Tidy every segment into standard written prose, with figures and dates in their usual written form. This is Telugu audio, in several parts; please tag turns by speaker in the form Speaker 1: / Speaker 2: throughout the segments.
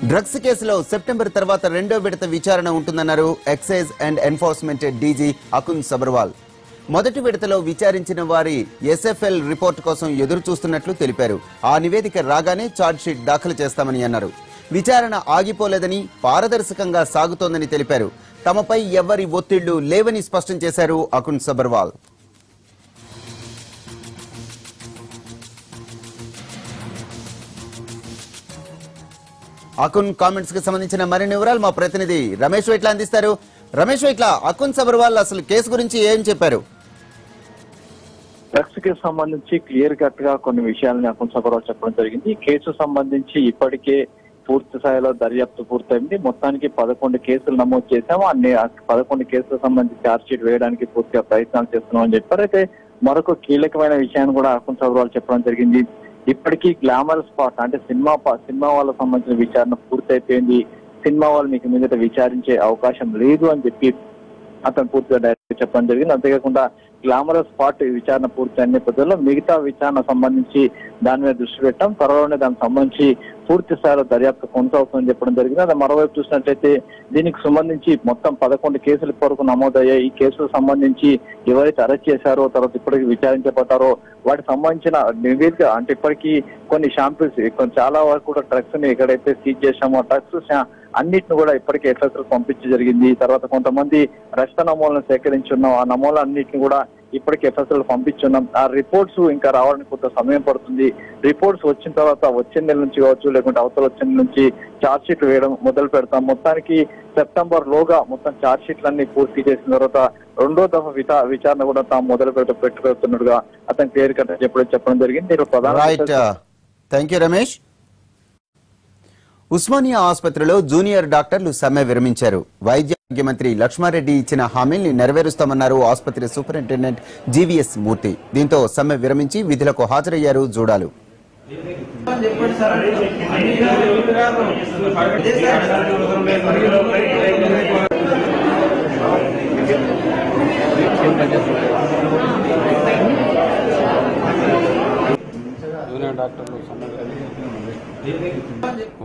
Speaker 1: డ్రగ్స్ కేసులో సెప్టెంబర్ తర్వాత రెండో విడత విచారణ ఉంటుందన్నారు excise and enforcement DG Akun Sabharwal. మొదటి విడతలో విచారించిన వారి ఎస్ఎఫ్ఎల్ రిపోర్ట్ కోసం ఎదురు చూస్తున్నట్లు తెలిపారు. ఆ నివేదిక రాగానే ఛార్జ్షీట్ దాఖలు చేస్తామని అన్నారు. విచారణ ఆగిపోలేదని, పారదర్శకంగా సాగుతోందని తెలిపారు. తమపై ఎవరి ఒత్తిళ్లు లేవని స్పష్టం చేశారు అకున్ సబర్వాల్. అకున్ కామెంట్స్ కి సంబంధించిన మరిన్ని వివరాలు మా ప్రతినిధి రమేష్ వైట్ల అందిస్తారు. రమేష్ వైట్ల, అకున్ సబర్వాల్ అసలు కేసు గురించి ఏం చెప్పారు?
Speaker 2: డ్రగ్స్ కేసు సంబంధించి క్లియర్ కట్ గా కొన్ని విషయాలని అకున్ సబర్వాల్ చెప్పడం జరిగింది. ఈ కేసు సంబంధించి ఇప్పటికే పూర్తి స్థాయిలో దర్యాప్తు పూర్తయింది. మొత్తానికి 11 కేసులు నమోదు చేశాము. అన్ని 11 కేసులకు సంబంధించి ఛార్జ్ షీట్ వేయడానికి పూర్తిగా ప్రయత్నాలు చేస్తున్నామని చెప్పారు. అయితే మరొక కీలకమైన విషయాన్ని కూడా అకున్ సబర్వాల్ చెప్పడం జరిగింది. ఇప్పటికీ గ్లామర్ స్పాట్ అంటే సినిమా వాళ్ళకు సంబంధించిన విచారణ పూర్తయిపోయింది. సినిమా వాళ్ళు మీకు మీదట విచారించే అవకాశం లేదు అని చెప్పి అతను పూర్తిగా డైరెక్ట్ చెప్పడం జరిగింది. అంతేకాకుండా గ్లామరస్ స్పాట్ విచారణ పూర్తయిన నేపథ్యంలో మిగతా విచారణ సంబంధించి దాని మీద దృష్టి పెట్టాం. త్వరలోనే దానికి సంబంధించి పూర్తి స్థాయిలో దర్యాప్తు కొనసాగుతుందని చెప్పడం జరిగింది. అది మరోవైపు చూసినట్లయితే దీనికి సంబంధించి మొత్తం 11 కేసుల వరకు నమోదయ్యాయి. ఈ కేసులకు సంబంధించి ఎవరైతే అరెస్ట్ చేశారో, తర్వాత ఇప్పటికి విచారించబడ్డారో వాటికి సంబంధించిన నివేదిక అంటే ఇప్పటికీ కొన్ని షాంపిల్స్ చాలా వరకు కూడా డ్రగ్స్ ని ఎక్కడైతే సీజ్ చేశామో డ్రగ్స్ అన్నిటిని కూడా ఇప్పటికే ఎఫ్ఎస్ఎల్ పంపించడం జరిగింది. తర్వాత కొంతమంది రక్త నమూనాలను సేకరించి ఉన్నాం. ఆ నమూనాలు అన్నింటినీ కూడా ఇప్పటికే ఎఫ్ఎస్ఎల్ పంపించున్నాం. ఆ రిపోర్ట్స్ ఇంకా రావడానికి కొంత సమయం పడుతుంది. రిపోర్ట్స్ వచ్చిన తర్వాత వచ్చే నెల నుంచి కావచ్చు, లేకుంటే అవతల వచ్చే నెల నుంచి ఛార్జ్ షీట్లు వేయడం మొదలు పెడతాం. మొత్తానికి సెప్టెంబర్ లోగా మొత్తం ఛార్జ్ షీట్లన్నీ పూర్తి చేసిన తర్వాత రెండో దఫా విచారణ కూడా తాము మొదలు పెట్టుకున్నట్టుగా అతను క్లియర్ కట్ చెప్పడం జరిగింది.
Speaker 1: Thank you Ramesh. ఉస్మానియా ఆసుపత్రిలో జూనియర్ డాక్టర్లు సమ్మె విరమించారు. వైద్య ఆరోగ్య మంత్రి లక్ష్మారెడ్డి ఇచ్చిన హామీల్ని నెరవేరుస్తామన్నారు ఆసుపత్రి సూపరింటెండెంట్ జీవీఎస్ మూర్తి. దీంతో సమ్మె విరమించి విధులకు హాజరయ్యారు జూడాలు.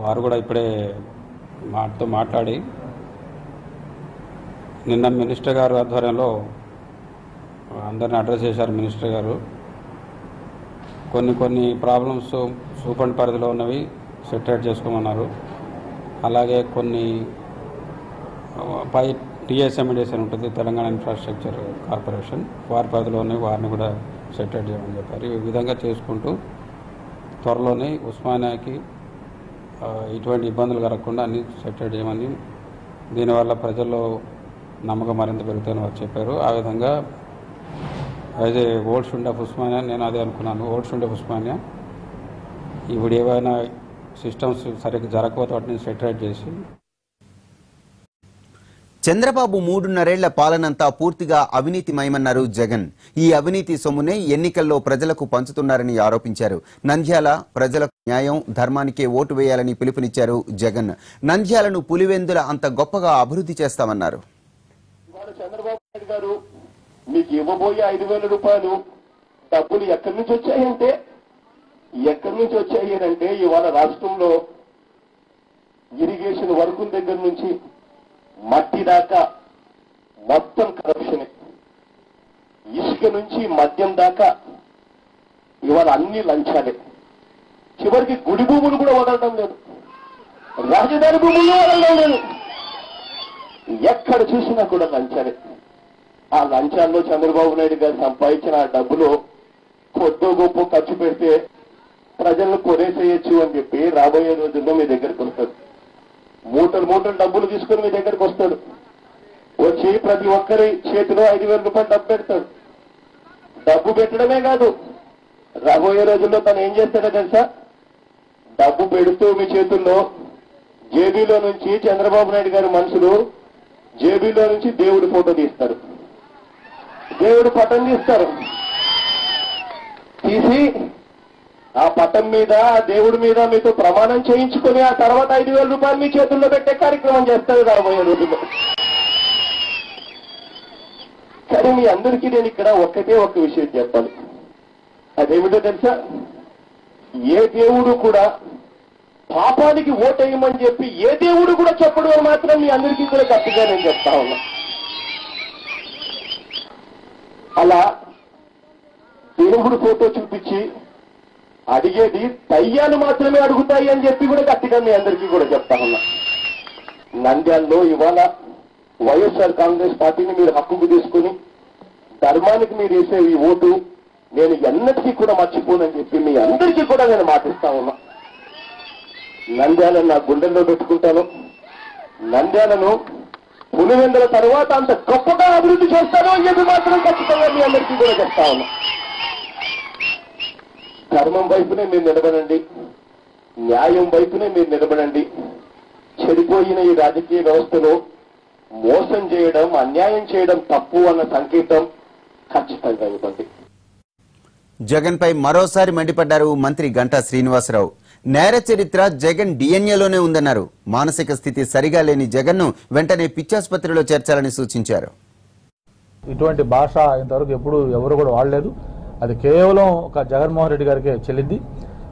Speaker 3: వారు కూడా ఇప్పుడే మాతో మాట్లాడి నిన్న మినిస్టర్ గారు ఆధ్వర్యంలో అందరిని అడ్రస్ చేశారు. మినిస్టర్ గారు కొన్ని ప్రాబ్లమ్స్ సూపర్ పరిధిలో ఉన్నవి సెటిల్ చేసుకోమన్నారు. అలాగే కొన్ని పై టీఎస్ఎండిఎస్ అని ఉంటుంది, తెలంగాణ ఇన్ఫ్రాస్ట్రక్చర్ కార్పొరేషన్, వారి పరిధిలో ఉన్నవి వారిని కూడా సెటిల్ చేయమని చెప్పారు. ఈ విధంగా చేసుకుంటూ త్వరలోనే ఉస్మానియాకి ఇటువంటి ఇబ్బందులు కలగకుండా అన్ని సెటిల్ చేయమని, దీనివల్ల ప్రజల్లో నమ్మకం మరింత పెరుగుతాయని వారు చెప్పారు. ఆ విధంగా as a old student of Osmania నేను అదే అనుకున్నాను. ఓల్డ్ స్టూడెంట్ ఆఫ్ ఉస్మానియా ఇప్పుడు ఏవైనా సిస్టమ్స్ సరిగ్గా జరగకపోతే వాటిని సెటిల్ చేసి.
Speaker 1: చంద్రబాబు 3.5 పాలనంతా పూర్తిగా అవినీతిమయమన్నారు జగన్. ఈ అవినీతి సొమ్మునే ఎన్నికల్లో ప్రజలకు పంచుతున్నారని ఆరోపించారు. నంద్యాల ప్రజలకు న్యాయం, ధర్మానికే ఓటు వేయాలని పిలుపునిచ్చారు జగన్. నంద్యాలను పులివెందుల అంత గొప్పగా అభివృద్ధి చేస్తామన్నారు.
Speaker 4: చంద్రబాబు నాయుడు గారు మీకు ఇవ్వబోయే 5,000 రూపాయలు డబ్బులు ఎక్కడి నుంచి వచ్చాయంటే ఇవాళ రాష్ట్రంలో ఇరిగేషన్ వర్కుల దగ్గర నుంచి మట్టి దాకా మొత్తం కరప్షనే. ఇసుక నుంచి మద్యం దాకా ఇవాళ అన్ని లంచాలే. చివరికి గుడి భూములు కూడా వదలడం లేదు, రాజధాని భూములు వదలడం లేదు. ఎక్కడ చూసినా కూడా లంచాలే. ఆ లంచాల్లో చంద్రబాబు నాయుడు గారు సంపాదించిన ఆ డబ్బులో కొద్దో గొప్ప ఖర్చు పెడితే ప్రజలను కొనేసేయచ్చు అని చెప్పి రాబోయే రోజుల్లో మీ దగ్గరికి వస్తారు. మూటలు డబ్బులు తీసుకుని మీ దగ్గరికి వస్తాడు. వచ్చి ప్రతి ఒక్కరి చేతిలో 5,000 రూపాయలు డబ్బు పెడతాడు. డబ్బు పెట్టడమే కాదు, రాబోయే రోజుల్లో తను ఏం చేస్తాడో తెలుసా? డబ్బు పెడుతూ మీ చేతుల్లో జేబీలో నుంచి చంద్రబాబు నాయుడు గారి మనుషులు జేబీలో నుంచి దేవుడి ఫోటో తీస్తారు, దేవుడి పటం తీస్తారు. తీసి ఆ పటం మీద, దేవుడి మీద మీతో ప్రమాణం చేయించుకుని ఆ తర్వాత 5,000 రూపాయలు మీ చేతుల్లో పెట్టే కార్యక్రమం చేస్తారు రాబోయే రోజుల్లో. కానీ మీ అందరికీ నేను ఇక్కడ ఒక్క విషయం చెప్పాలి. అదేమిటో తెలుసా? ఏ దేవుడు కూడా పాపానికి ఓటేయమని చెప్పి ఏ దేవుడు కూడా చెప్పడు అని మాత్రం మీ అందరికీ కూడా గట్టిగా నేను చెప్తా ఉన్నా. అలా దేవుడు ఫోటో చూపించి అడిగేది దయ్యాలు మాత్రమే అడుగుతాయి అని చెప్పి కూడా గట్టిగా మీ అందరికీ కూడా చెప్తా ఉన్నా. నంద్యాలలో ఇవాళ వైఎస్ఆర్ కాంగ్రెస్ పార్టీని మీరు హక్కుకు తీసుకుని ధర్మానికి మీరు వేసే ఈ ఓటు నేను ఎన్నటికీ కూడా మర్చిపోనని చెప్పి మీ అందరికీ కూడా నేను మాటిస్తా ఉన్నా. నంద్యాలను నా గుండెల్లో పెట్టుకుంటాను. నంద్యాలను పులివెందుల తర్వాత అంత గొప్పగా అభివృద్ధి చేస్తాను అని చెప్పి మాత్రం ఖచ్చితంగా మీ అందరికీ కూడా చెప్తా ఉన్నా. ధర్మం వైపునే మీరు నిలబడండి, న్యాయం వైపునే మీరు నిలబడండి. చెడిపోయిన ఈ రాజకీయ వ్యవస్థలో మోసం చేయడం, అన్యాయం చేయడం తప్పు అన్న సంకేతం ఖచ్చితంగా ఇవ్వండి.
Speaker 1: జగన్ పై మరోసారి మండిపడ్డారు మంత్రి గంటా శ్రీనివాసరావు. నేర చరిత్ర జగన్ డిఎన్ఏలోనే ఉందన్నారు. మానసిక స్థితి సరిగా లేని జగన్ ను వెంటనే పిచ్చాసుపత్రిలో చేర్చాలని సూచించారు.
Speaker 5: ఇటువంటి భాష ఇంతవరకు ఎప్పుడు ఎవరు కూడా వాడలేదు. అది కేవలం ఒక జగన్మోహన్ రెడ్డి గారికే చెల్లింది.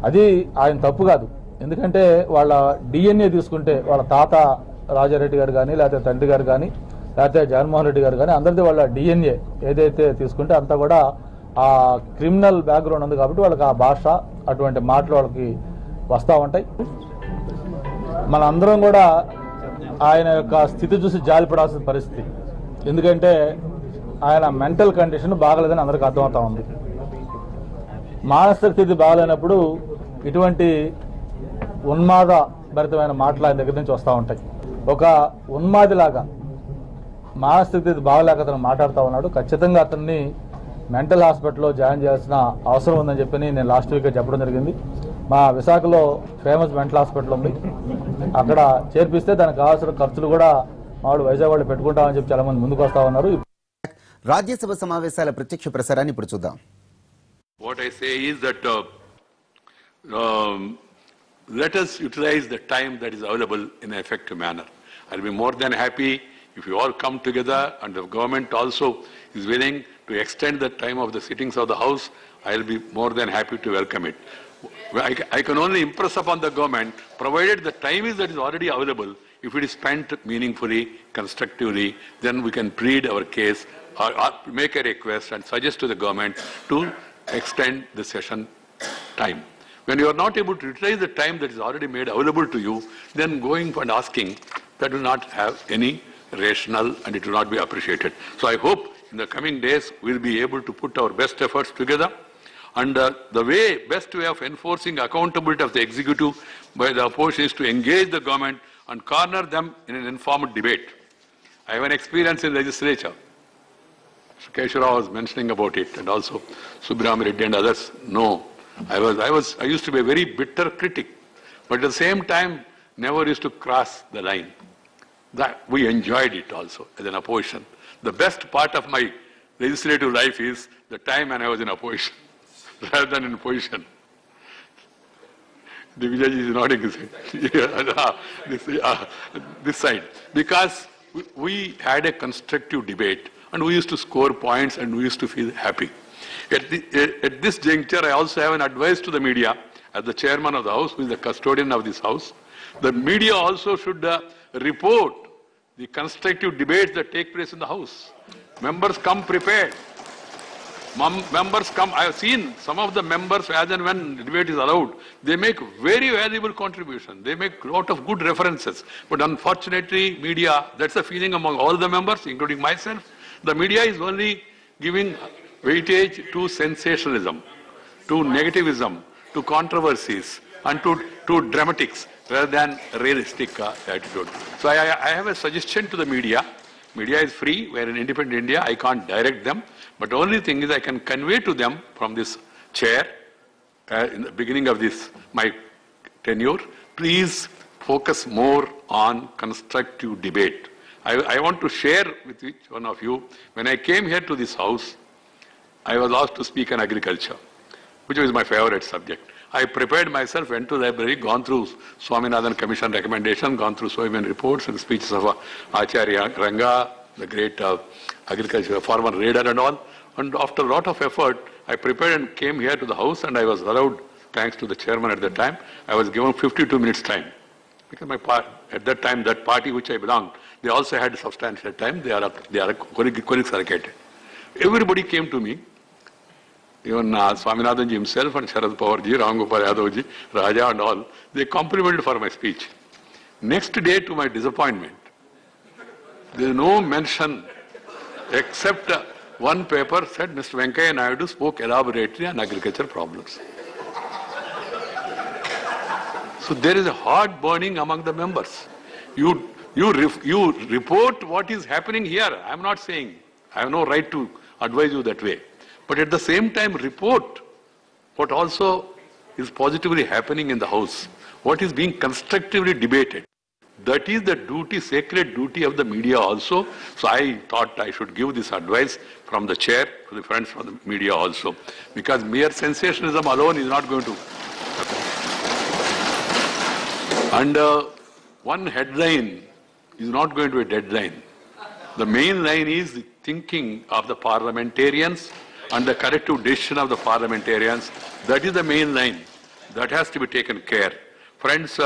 Speaker 5: అది ఆయన తప్పు కాదు. ఎందుకంటే వాళ్ళ డిఎన్ఏ తీసుకుంటే వాళ్ళ తాత రాజారెడ్డి గారు కానీ, లేకపోతే తండ్రి గారు కానీ, లేకపోతే జగన్మోహన్ రెడ్డి గారు కానీ, అందరిది వాళ్ళ డిఎన్ఏ ఏదైతే తీసుకుంటే అంతా కూడా ఆ క్రిమినల్ బ్యాక్గ్రౌండ్ ఉంది. కాబట్టి వాళ్ళకి ఆ భాష, అటువంటి మాటలు వాళ్ళకి వస్తూ ఉంటాయి. మన అందరం కూడా ఆయన యొక్క స్థితి చూసి జాలిపడాల్సిన పరిస్థితి. ఎందుకంటే ఆయన మెంటల్ కండిషన్ బాగలేదని అందరికీ అర్థమవుతా ఉంది. మానసిక స్థితి బాగలేనప్పుడు ఇటువంటి ఉన్మాద భరితమైన మాటలు ఆయన దగ్గర నుంచి వస్తూ ఉంటాయి. ఒక ఉన్మాదిలాగా మానసిక స్థితి బాగలేక అతను మాట్లాడుతూ ఉన్నాడు. ఖచ్చితంగా అతన్ని మెంటల్ హాస్పిటల్లో జాయిన్ చేయాల్సిన అవసరం ఉందని చెప్పి నేను లాస్ట్ వీక్ చెప్పడం జరిగింది. మా విశాఖలో ఫేమస్ మెంటల్ హాస్పిటల్ ఉంది. అక్కడ చేర్పిస్తే దానికి కావాల్సిన ఖర్చులు కూడా వాడు వైజాగ్ వాళ్ళు పెట్టుకుంటామని చెప్పి చాలా మంది ముందుకు వస్తా ఉన్నారు.
Speaker 1: రాజ్యసభ సమావేశాల ప్రత్యక్ష ప్రసారాన్ని ఇప్పుడు చూద్దాం.
Speaker 6: What I say is that let us utilize the time that is available in an effective manner. I'll be more than happy if you all come together and the government also is willing to extend the time of the sittings of the House. I'll be more than happy to welcome it. I can only impress upon the government, provided the time is that is already available, if it is spent meaningfully, constructively, then we can plead our case or make a request and suggest to the government to extend the session time. When you are not able to utilize the time that is already made available to you, then going and asking, that will not have any rational and it will not be appreciated. So I hope in the coming days we'll be able to put our best efforts together. And the best way of enforcing accountability of the executive by the opposition is to engage the government and corner them in an informed debate. I have an experience in legislature. Keshara was mentioning about it, and also Subramanian Reddy and others know. I used to be a very bitter critic, but at the same time never used to cross the line. That we enjoyed it also as an opposition. The best part of my legislative life is the time when I was in opposition rather than in position. The village is nodding his head. This side. Because we had a constructive debate and we used to score points and we used to feel happy. At this juncture, I also have an advice to the media as the chairman of the House, who is the custodian of this House. The media also should report the constructive debates that take place in the House. Members come prepared. Members come, I have seen some of the members as and when debate is allowed, they make very valuable contribution. They make a lot of good references. But unfortunately, media, that's the feeling among all the members, including myself. The media is only giving weightage to sensationalism, to negativism, to controversies, and to dramatics rather than realistic attitude. So I have a suggestion to the media. Media is free. We are in independent India. I can't direct them. But the only thing is I can convey to them from this chair in the beginning of this, my tenure, please focus more on constructive debate. I want to share with each one of you, when I came here to this house, I was asked to speak on agriculture, which was my favorite subject. I prepared myself, went to the library, gone through Swaminathan Commission recommendation, gone through so many reports and speeches of Acharya Ranga, the great agriculture farmer raider and all. And after a lot of effort, I prepared and came here to the house and I was allowed thanks to the chairman at that time, I was given 52 minutes time. Because at that time, that party which I belonged, they also had substantial time. They are colleagues. Everybody came to me. Even Swaminathanji himself and Sharad Pawarji, Ram Gopal Yadavji, Raja and all, they complimented for my speech. Next day, to my disappointment, there is no mention except one paper said Mr. Venkaiah Naidu spoke elaborately on agriculture problems. So there is a heart burning among the members. You report what is happening here. I am not saying, I have no right to advise you that way. But at the same time, report what also is positively happening in the House, what is being constructively debated. That is the duty, sacred duty of the media also. So I thought I should give this advice from the chair to the friends from the media also. Because mere sensationalism alone is not going to happen. And one headline is not going to be a deadline. The main line is the thinking of the parliamentarians and the corrective decision of the parliamentarians. That is the main line. That has to be taken care. Friends,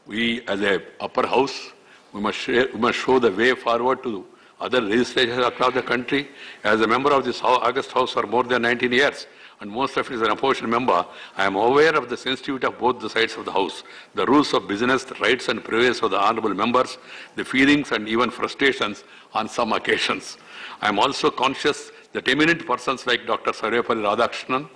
Speaker 6: we as a upper house, we must show the way forward to other legislatures across the country. As a member of this August House for more than 19 years, and most of it as an opposition member, I am aware of the sensitivity of both the sides of the House, the rules of business, the rights and privileges of the honourable members, the feelings and even frustrations on some occasions. I am also conscious that eminent persons like Dr. Sarvepalli Radhakrishnan,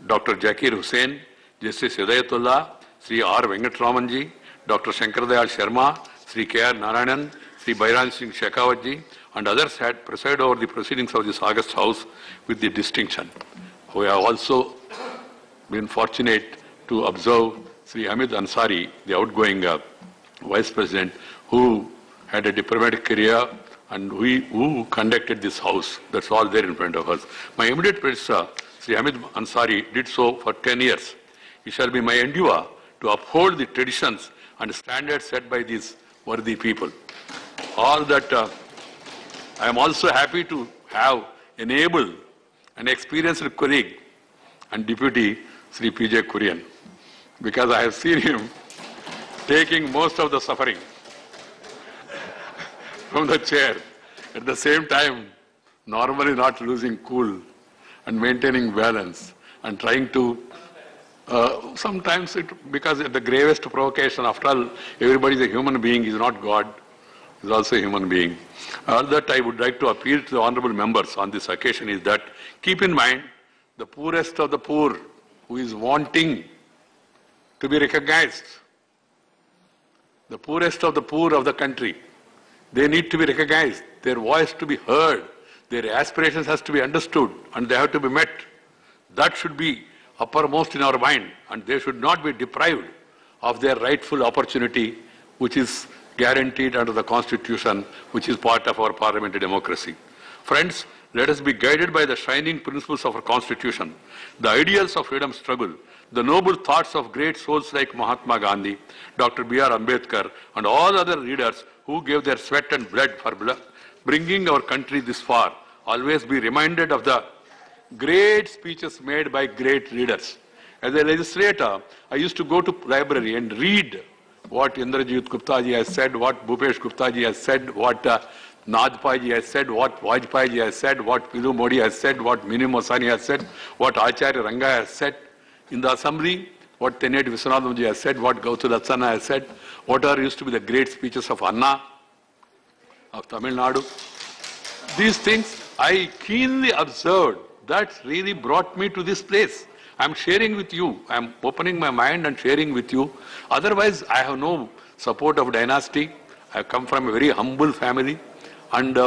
Speaker 6: Dr. Zakir Hussain, Justice Hidayatullah, Sri R. Venkatramanji, Dr. Shankardayal Sharma, Sri K.R. Narayanan, Sri Bairan Singh Shekhawatji, and others had presided over the proceedings of this August House with the distinction. We have also been fortunate to observe Sri Hamid Ansari, the outgoing Vice President, who had a diplomatic career and who conducted this House. That's all there in front of us. My immediate predecessor, Sri Hamid Ansari, did so for 10 years. It shall be my endeavour to uphold the traditions and standards set by these worthy people. All that I am also happy to have enabled an experienced colleague and deputy, Sri P.J. Kurian, because I have seen him taking most of the suffering from the chair, at the same time normally not losing cool and maintaining balance and trying to sometimes because the gravest provocation, after all, everybody is a human being, is not God, is also a human being. All that I would like to appeal to the honourable members on this occasion is that keep in mind the poorest of the poor who is wanting to be recognized. The poorest of the poor of the country, they need to be recognized, their voice to be heard, their aspirations has to be understood and they have to be met. That should be uppermost in our mind, and they should not be deprived of their rightful opportunity, which is guaranteed under the Constitution, which is part of our parliamentary democracy. Friends, let us be guided by the shining principles of our Constitution, the ideals of freedom struggle, the noble thoughts of great souls like Mahatma Gandhi, Dr. B.R. Ambedkar, and all other leaders who gave their sweat and blood for bringing our country this far. Always be reminded of the great speeches made by great leaders. As a legislator, I used to go to library and read what Indrajit Gupta ji has said, what Bhupesh Gupta ji has said, what Nadpa ji has said, what Vajpayee ji has said, what Pidu Modi has said, what Mini Mosani has said, what Acharya Ranga has said in the assembly, what Tenet Viswanathan ji has said, what Gautu Latsana has said, what are used to be the great speeches of Anna, of Tamil Nadu. These things I keenly observed. That really brought me to this place. I am sharing with you. I am opening my mind and sharing with you. Otherwise, I have no support of dynasty. I have come from a very humble family. And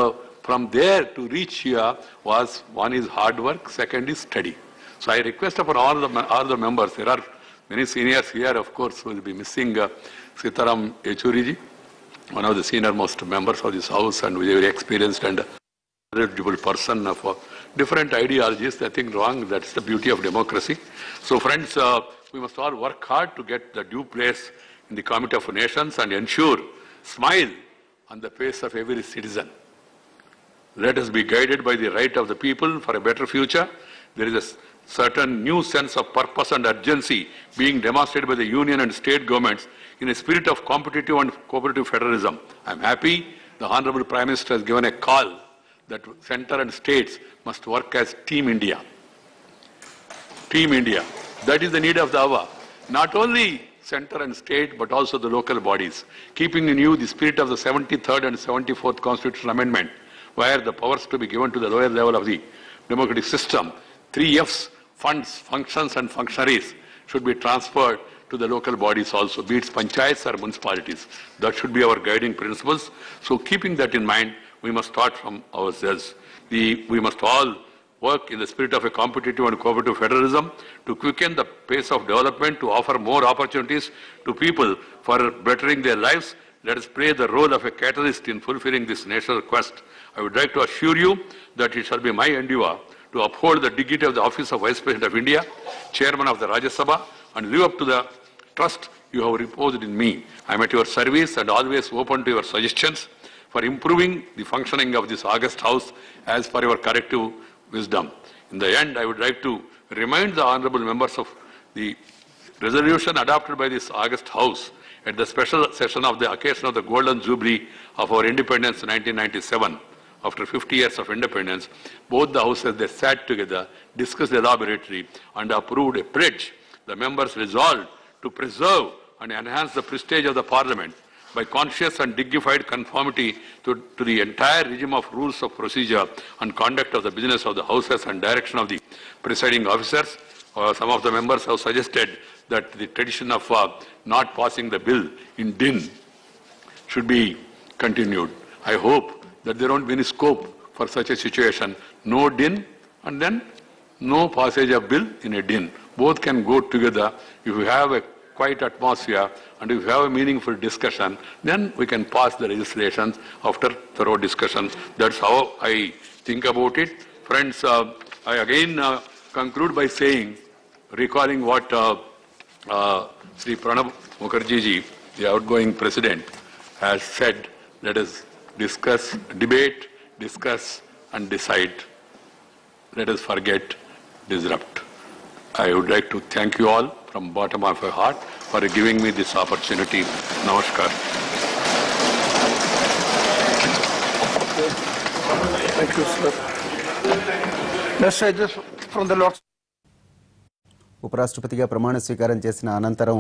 Speaker 6: from there to reach here was, one is hard work, second is study. So I request upon all the members, there are many seniors here, of course, who will be missing Sitaram Yechuriji, one of the senior most members of this house and very experienced and knowledgeable person of different ideologies. Nothing wrong. That's the beauty of democracy. So friends, we must all work hard to get the due place in the Committee of Nations and ensure smile on the face of every citizen. Let us be guided by the right of the people for a better future. There is certain new sense of purpose and urgency being demonstrated by the union and state governments in a spirit of competitive and cooperative federalism. I am happy the Honorable Prime Minister has given a call that centre and states must work as Team India. Team India. That is the need of the hour. Not only centre and state, but also the local bodies. Keeping in view the spirit of the 73rd and 74th Constitutional Amendment, where the powers to be given to the lower level of the democratic system, 3 Fs, funds, functions and functionaries, should be transferred to the local bodies also, be it panchayats or municipalities. That should be our guiding principles. So keeping that in mind, we must start from ourselves. We must all work in the spirit of a competitive and cooperative federalism to quicken the pace of development, to offer more opportunities to people for bettering their lives. Let us play the role of a catalyst in fulfilling this national quest. I would like to assure you that it shall be my endeavour to uphold the dignity of the office of Vice President of India, Chairman of the Rajya Sabha, and live up to the trust you have reposed in me. I am at your service and always open to your suggestions for improving the functioning of this august House as per your corrective wisdom. In the end, I would like to remind the honourable members of the resolution adopted by this august House at the special session of the occasion of the Golden Jubilee of our independence in 1997. After 50 years of independence, both the houses they sat together, discussed elaborately, and approved a pledge. The members resolved to preserve and enhance the prestige of the Parliament by conscious and dignified conformity to the entire regime of rules of procedure and conduct of the business of the houses and direction of the presiding officers. Some of the members have suggested that the tradition of not passing the bill in din should be continued. I hope that there won't be any scope for such a situation. No din and then no passage of bill in a din. Both can go together. If you have a quiet atmosphere and if you have a meaningful discussion, then we can pass the legislation after thorough discussion. That's how I think about it. Friends, I again conclude by saying, recalling what Sri Pranab Mukherjee ji, the outgoing president, has said, let us discuss, debate, discuss and decide. Let us forget, disrupt. I would like to thank you all from the bottom of my heart for giving me this opportunity. Namaskar.
Speaker 7: Thank you, sir. Let's say this from the Lord.
Speaker 1: ఉపరాష్ట్రపతిగా ప్రమాణ స్వీకారం చేసిన అనంతరం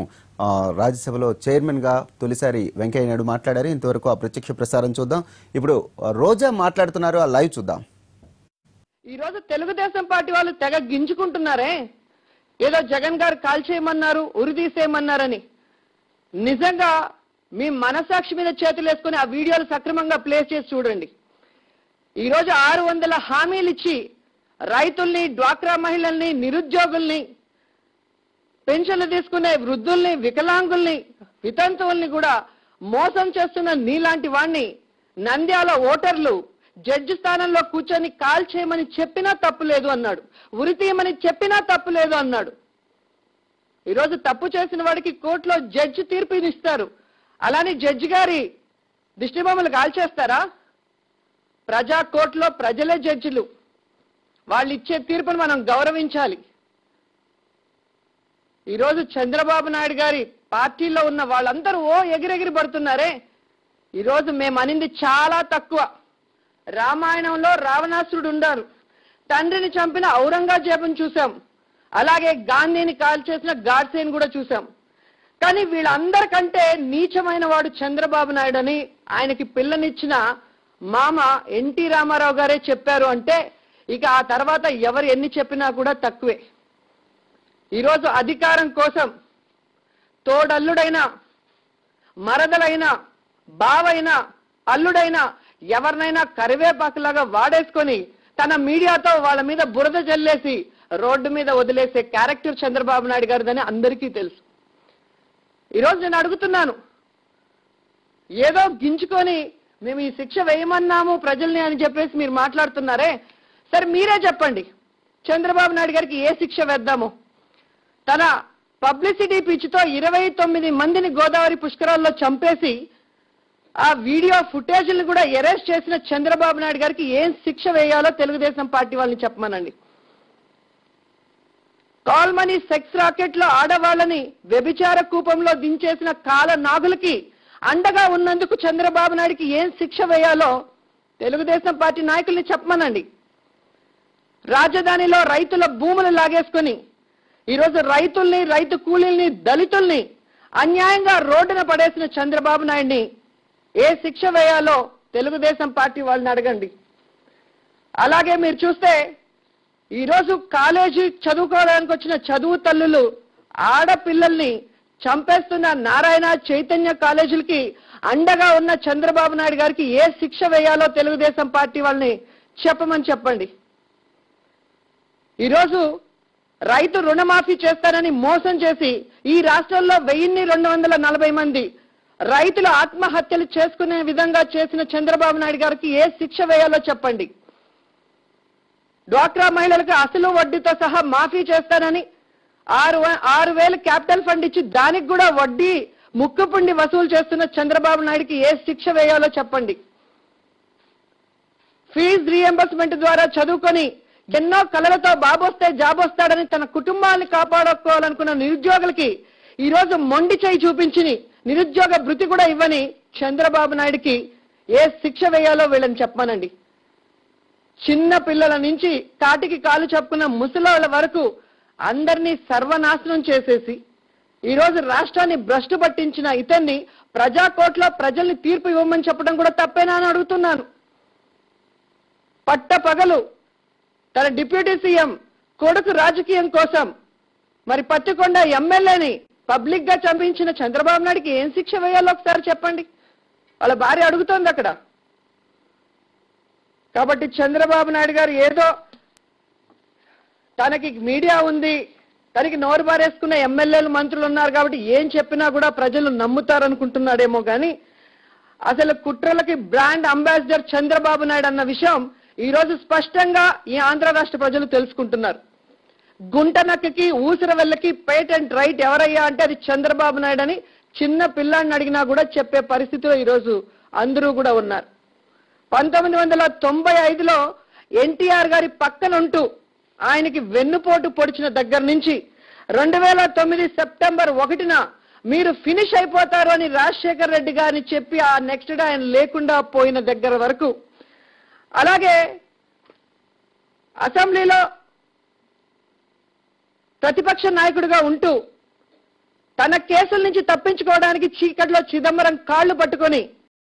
Speaker 1: రాజ్యసభలో చైర్మన్ గా తొలిసారి వెంకయ్య నాయుడు మాట్లాడారు. ఇంతవరకు ఆ ప్రత్యక్ష ప్రసారం చూద్దాం. ఇప్పుడు రోజా మాట్లాడుతున్నారు, ఆ లైవ్ చూద్దాం.
Speaker 8: ఈ రోజు తెలుగుదేశం పార్టీ వాళ్ళు తెగ గింజుకుంటున్నారే, ఏదో జగన్ గారు కాల్ చేయమన్నారు, ఉరిదీసేయమన్నారని. నిజంగా మీ మనసాక్షి మీద చేతులు వేసుకుని ఆ వీడియోలు సక్రమంగా ప్లే చేసి చూడండి. ఈ రోజు 600 హామీలు ఇచ్చి రైతుల్ని, డ్వాక్రా మహిళల్ని, నిరుద్యోగుల్ని, పెన్షన్లు తీసుకునే వృద్ధుల్ని, వికలాంగుల్ని, వితంతువుల్ని కూడా మోసం చేస్తున్న నీలాంటి వాణ్ణి నంద్యాల ఓటర్లు జడ్జి స్థానంలో కూర్చొని కాల్ చేయమని చెప్పినా తప్పులేదు అన్నాడు, ఉరి తీయమని చెప్పినా తప్పులేదు అన్నాడు. ఈరోజు తప్పు చేసిన వాడికి కోర్టులో జడ్జి తీర్పునిస్తారు. అలానే జడ్జి గారి దిష్టిబొమ్మలు కాల్ చేస్తారా? ప్రజా కోర్టులో ప్రజలే జడ్జిలు, వాళ్ళు ఇచ్చే తీర్పును మనం గౌరవించాలి. ఈరోజు చంద్రబాబు నాయుడు గారి పార్టీలో ఉన్న వాళ్ళందరూ ఎగిరెగిరి పడుతున్నారే. ఈరోజు మేము అనింది చాలా తక్కువ. రామాయణంలో రావణాసురుడు ఉన్నారు, తండ్రిని చంపిన ఔరంగజేబుని చూసాం, అలాగే గాంధీని కాల్ చేసిన గాడ్సేని కూడా చూసాం. కానీ వీళ్ళందరికంటే నీచమైన వాడు చంద్రబాబు నాయుడు అని ఆయనకి పిల్లనిచ్చిన మామ ఎన్టీ రామారావు గారే చెప్పారు అంటే ఇక ఆ తర్వాత ఎవరు ఎన్ని చెప్పినా కూడా తక్కువే. ఈరోజు అధికారం కోసం తోడల్లుడైనా, మరదలైనా, బావైనా, అల్లుడైనా ఎవరినైనా కరివేపాకులాగా వాడేసుకొని తన మీడియాతో వాళ్ళ మీద బురద జల్లేసి రోడ్డు మీద వదిలేసే క్యారెక్టర్ చంద్రబాబు నాయుడు గారిదని అందరికీ తెలుసు. ఈరోజు నేను అడుగుతున్నాను, ఏదో గించుకొని మేము ఈ శిక్ష వేయమన్నాము ప్రజల్ని అని చెప్పేసి మీరు మాట్లాడుతున్నారే, సరే మీరే చెప్పండి చంద్రబాబు నాయుడు గారికి ఏ శిక్ష వేద్దాము? తన పబ్లిసిటీ పిచ్చితో 29 మందిని గోదావరి పుష్కరాల్లో చంపేసి ఆ వీడియో ఫుటేజ్ని కూడా అరెస్ట్ చేసిన చంద్రబాబు నాయుడు గారికి ఏం శిక్ష వేయాలో తెలుగుదేశం పార్టీ వాళ్ళని చెప్పమనండి. కాల్ మనీ సెక్స్ రాకెట్ లో ఆడవాళ్ళని వ్యభిచార కూపంలో దించేసిన కాల నాగులకి అండగా ఉన్నందుకు చంద్రబాబు నాయుడికి ఏం శిక్ష వేయాలో తెలుగుదేశం పార్టీ నాయకుల్ని చెప్పమనండి. రాజధానిలో రైతుల భూములు లాగేసుకుని ఈరోజు రైతుల్ని, రైతు కూలీల్ని, దళితుల్ని అన్యాయంగా రోడ్డున పడేసిన చంద్రబాబు నాయుడిని ఏ శిక్ష వేయాలో తెలుగుదేశం పార్టీ వాళ్ళని అడగండి. అలాగే మీరు చూస్తే ఈరోజు కాలేజీ చదువుకోవడానికి వచ్చిన చదువు తల్లులు ఆడపిల్లల్ని చంపేస్తున్న నారాయణ, చైతన్య కాలేజీలకి అండగా ఉన్న చంద్రబాబు నాయుడు గారికి ఏ శిక్ష వేయాలో తెలుగుదేశం పార్టీ వాళ్ళని చెప్పమని చెప్పండి. ఈరోజు రైతు రుణమాఫీ చేస్తానని మోసం చేసి ఈ రాష్ట్రంలో 1240 మంది రైతులు ఆత్మహత్యలు చేసుకునే విధంగా చేసిన చంద్రబాబు నాయుడు గారికి ఏ శిక్ష వేయాలో చెప్పండి. డ్వాక్రా మహిళలకు అసలు వడ్డీతో సహా మాఫీ చేస్తానని 6,000 క్యాపిటల్ ఫండ్ ఇచ్చి దానికి కూడా వడ్డీ ముక్కుపుండి వసూలు చేస్తున్న చంద్రబాబు నాయుడికి ఏ శిక్ష వేయాలో చెప్పండి. ఫీజు రీఎంబర్స్మెంట్ ద్వారా చదువుకొని ఎన్నో కలలతో బాబొస్తే జాబ్ వస్తాడని తన కుటుంబాన్ని కాపాడుకోవాలనుకున్న నిరుద్యోగులకి ఈరోజు మొండి చేయి చూపించి నిరుద్యోగ భృతి కూడా ఇవ్వని చంద్రబాబు నాయుడికి ఏ శిక్ష వేయాలో వీళ్ళని చెప్పమనండి. చిన్న పిల్లల నుంచి కాటికి కాలు చెప్పుకున్న ముసలోళ్ళ వరకు అందరినీ సర్వనాశనం చేసేసి ఈరోజు రాష్ట్రాన్ని భ్రష్టు పట్టించిన ఇతన్ని ప్రజాకోర్టులో ప్రజల్ని తీర్పు ఇవ్వమని చెప్పడం కూడా తప్పేనా అని అడుగుతున్నాను. పట్టపగలు తన డిప్యూటీ సీఎం కొడుకు రాజకీయం కోసం మరి పత్తికొండ ఎమ్మెల్యేని పబ్లిక్ గా చంపించిన చంద్రబాబు నాయుడికి ఏం శిక్ష వేయాలో ఒకసారి చెప్పండి. వాళ్ళ భార్య అడుగుతోంది అక్కడ. కాబట్టి చంద్రబాబు నాయుడు గారు ఏదో తనకి మీడియా ఉంది, తనకి నోరు బారేసుకున్న ఎమ్మెల్యేలు, మంత్రులు ఉన్నారు కాబట్టి ఏం చెప్పినా కూడా ప్రజలు నమ్ముతారనుకుంటున్నాడేమో కానీ అసలు కుట్రలకి బ్రాండ్ అంబాసిడర్ చంద్రబాబు నాయుడు అన్న విషయం ఈ రోజు స్పష్టంగా ఈ ఆంధ్ర రాష్ట్ర ప్రజలు తెలుసుకుంటున్నారు. గుంటనక్కకి, ఊసిరవెల్లకి పేటెంట్ రైట్ ఎవరయ్యా అంటే అది చంద్రబాబు నాయుడు అని చిన్న పిల్లాడిని అడిగినా కూడా చెప్పే పరిస్థితిలో ఈరోజు అందరూ కూడా ఉన్నారు. 1995లో ఎన్టీఆర్ గారి పక్కనుంటూ ఆయనకి వెన్నుపోటు పొడిచిన దగ్గర నుంచి 2009 సెప్టెంబర్ 1న మీరు ఫినిష్ అయిపోతారు అని రాజశేఖర్ రెడ్డి గారిని చెప్పి ఆ నెక్స్ట్ డే ఆయన లేకుండా పోయిన దగ్గర వరకు, అలాగే అసెంబ్లీలో ప్రతిపక్ష నాయకుడిగా ఉంటూ తన కేసుల నుంచి తప్పించుకోవడానికి చీకట్లో చిదంబరం కాళ్లు పట్టుకొని